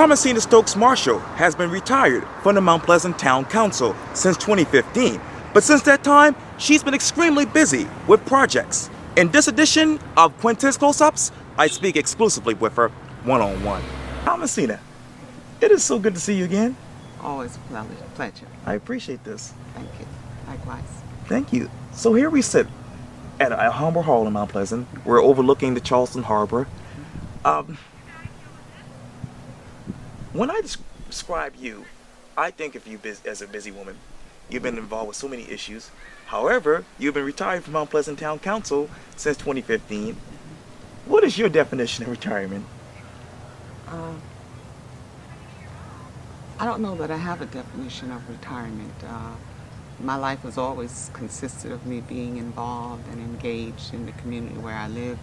Thomasena Stokes-Marshall has been retired from the Mount Pleasant Town Council since 2015, but since that time, she's been extremely busy with projects. In this edition of Quintin's Close-Ups, I speak exclusively with her one-on-one. Thomasena, it is so good to see you again. Always a pleasure. I appreciate this. Thank you. Likewise. Thank you. So here we sit at a humble hall in Mount Pleasant. We're overlooking the Charleston Harbor. When I describe you, I think of you as a busy woman. You've been involved with so many issues. However, you've been retired from Mount Pleasant Town Council since 2015. What is your definition of retirement? I don't know that I have a definition of retirement. My life has always consisted of me being involved and engaged in the community where I live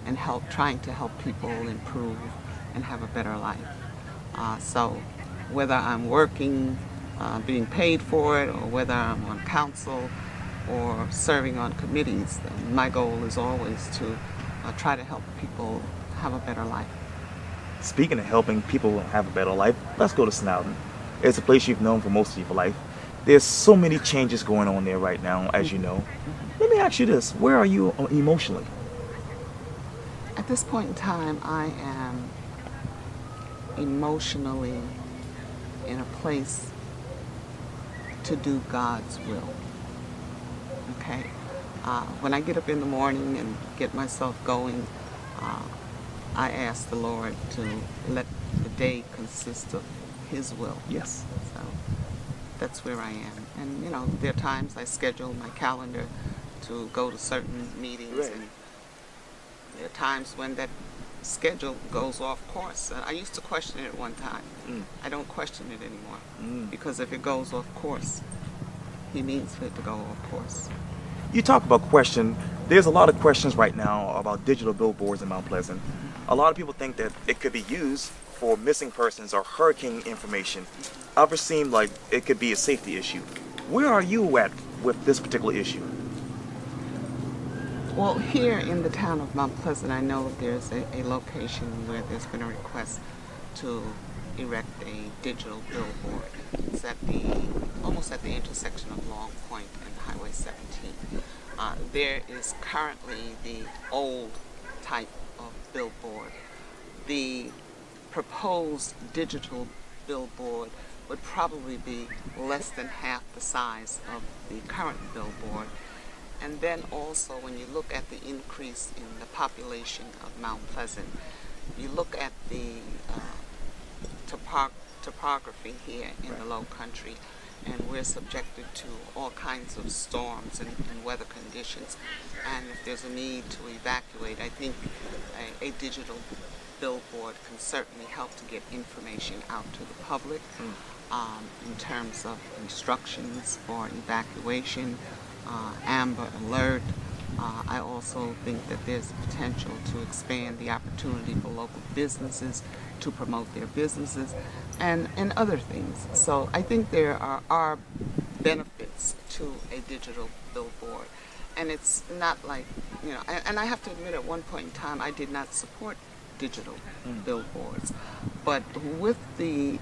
and trying to help people improve and have a better life. So whether I'm working, being paid for it, or whether I'm on council or serving on committees, my goal is always to try to help people have a better life. Speaking of helping people have a better life, let's go to Snowden. It's a place you've known for most of your life. There's so many changes going on there right now, as you know. Let me ask you this, where are you emotionally? At this point in time, I am emotionally in a place to do God's will. Okay? When I get up in the morning and get myself going, I ask the Lord to let the day consist of His will. Yes. So that's where I am. And, you know, there are times I schedule my calendar to go to certain meetings, right. And there are times when that schedule goes off course. I used to question it at one time. I don't question it anymore because if it goes off course, He means for it to go off course. You talk about question. There's a lot of questions right now about digital billboards in Mount Pleasant. A lot of people think that it could be used for missing persons or hurricane information. Others seem like it could be a safety issue. Where are you at with this particular issue? Well, here in the town of Mount Pleasant, I know there's a location where there's been a request to erect a digital billboard. It's almost at the intersection of Long Point and Highway 17. There is currently the old type of billboard. The proposed digital billboard would probably be less than half the size of the current billboard. And then also, when you look at the increase in the population of Mount Pleasant, you look at the topography here in the low country, and we're subjected to all kinds of storms and weather conditions. And if there's a need to evacuate, I think a digital billboard can certainly help to get information out to the public in terms of instructions for evacuation, Amber Alert. I also think that there's potential to expand the opportunity for local businesses to promote their businesses and other things. So I think there are benefits to a digital billboard. And it's not like, you know, and I have to admit at one point in time I did not support digital billboards. But with the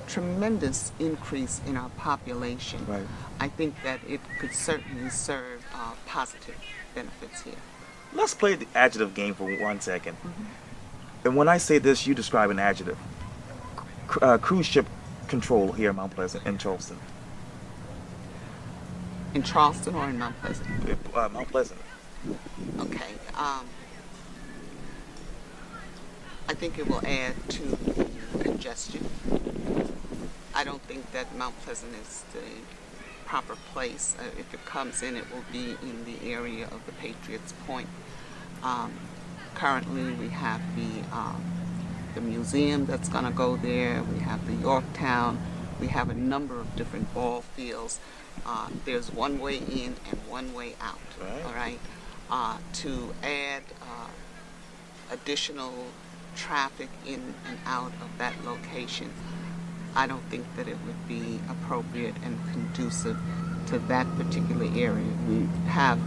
tremendous increase in our population, Right. I think that it could certainly serve positive benefits here. Let's play the adjective game for 1 second. And when I say this, you describe an adjective. Cruise ship control here in Mount Pleasant, in Charleston. In Charleston or in Mount Pleasant? Mount Pleasant. Okay. I think it will add to congestion. I don't think that Mount Pleasant is the proper place. If it comes in, it will be in the area of the Patriots Point. Currently, we have the museum that's going to go there. We have the Yorktown. We have a number of different ball fields. There's one way in and one way out. Right. All right. To add additional traffic in and out of that location, I don't think that it would be appropriate and conducive to that particular area. We have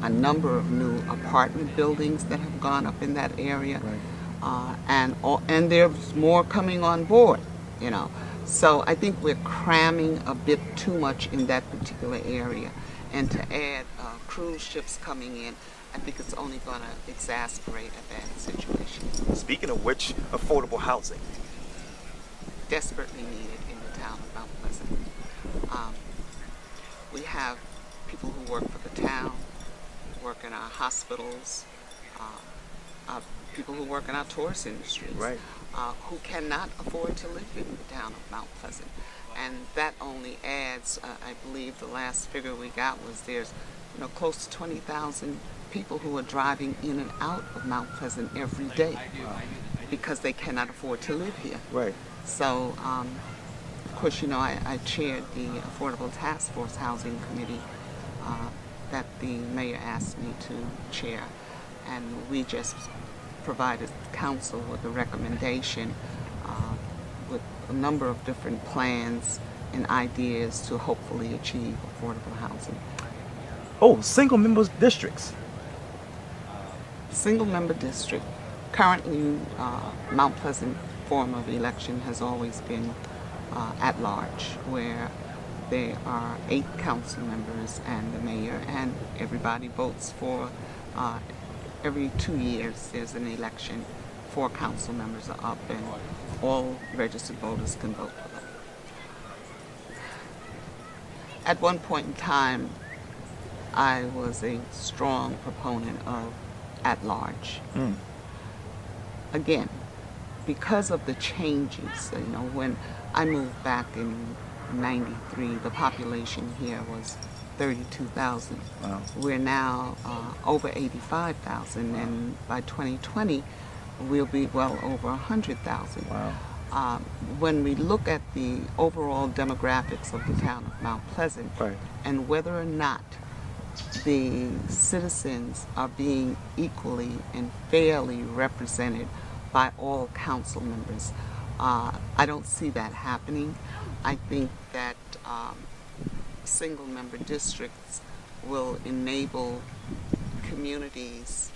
a number of new apartment buildings that have gone up in that area. Right. and there's more coming on board, you know. So I think we're cramming a bit too much in that particular area, and to add cruise ships coming in, I think it's only going to exacerbate a bad situation. Speaking of which, affordable housing. Desperately needed in the town of Mount Pleasant. We have people who work for the town, work in our hospitals, people who work in our tourist industries, Right. Who cannot afford to live in the town of Mount Pleasant. And that only adds, I believe the last figure we got was there's close to 20,000 people who are driving in and out of Mount Pleasant every day because they cannot afford to live here. Right. So, of course, I chaired the Affordable Task Force Housing Committee that the mayor asked me to chair, and we just provided council with a recommendation with a number of different plans and ideas to hopefully achieve affordable housing. Oh, single member districts. Single member district. Currently, Mount Pleasant form of election has always been at large, where there are 8 council members and the mayor, and everybody votes for, every 2 years there's an election. 4 council members are up, and all registered voters can vote for them. At one point in time, I was a strong proponent of at-large. Again, because of the changes, when I moved back in '93, the population here was 32,000. Wow. We're now over 85,000, and by 2020, we'll be well over 100,000. Wow. When we look at the overall demographics of the town of Mount Pleasant, Right. and whether or not the citizens are being equally and fairly represented by all council members, I don't see that happening. I think that single member districts will enable communities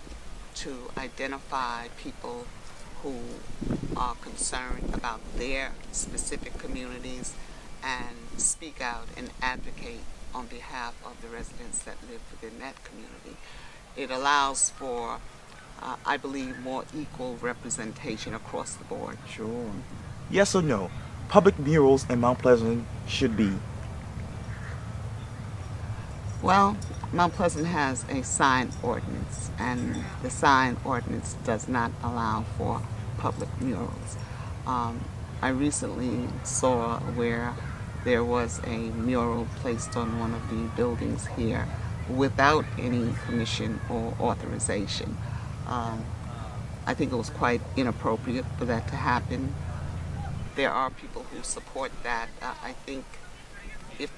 to identify people who are concerned about their specific communities and speak out and advocate on behalf of the residents that live within that community. It allows for, I believe, more equal representation across the board. Sure. Yes or no? Public murals in Mount Pleasant should be. Well, Mount Pleasant has a sign ordinance, and the sign ordinance does not allow for public murals. I recently saw where there was a mural placed on one of the buildings here without any permission or authorization. I think it was quite inappropriate for that to happen. There are people who support that. I think if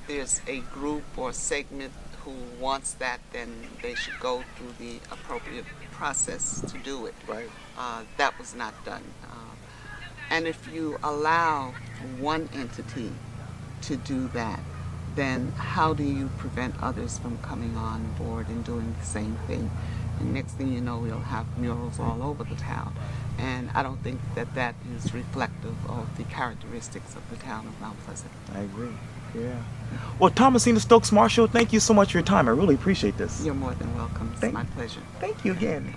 there's a group or segment who wants that, then they should go through the appropriate process to do it. Right. That was not done. And if you allow one entity to do that, then how do you prevent others from coming on board and doing the same thing? And next thing you know, we'll have murals all over the town. And I don't think that that is reflective of the characteristics of the town of Mount Pleasant. I agree. Yeah. Well, Thomasena Stokes-Marshall, thank you so much for your time. I really appreciate this. You're more than welcome. It's my pleasure. Thank you again.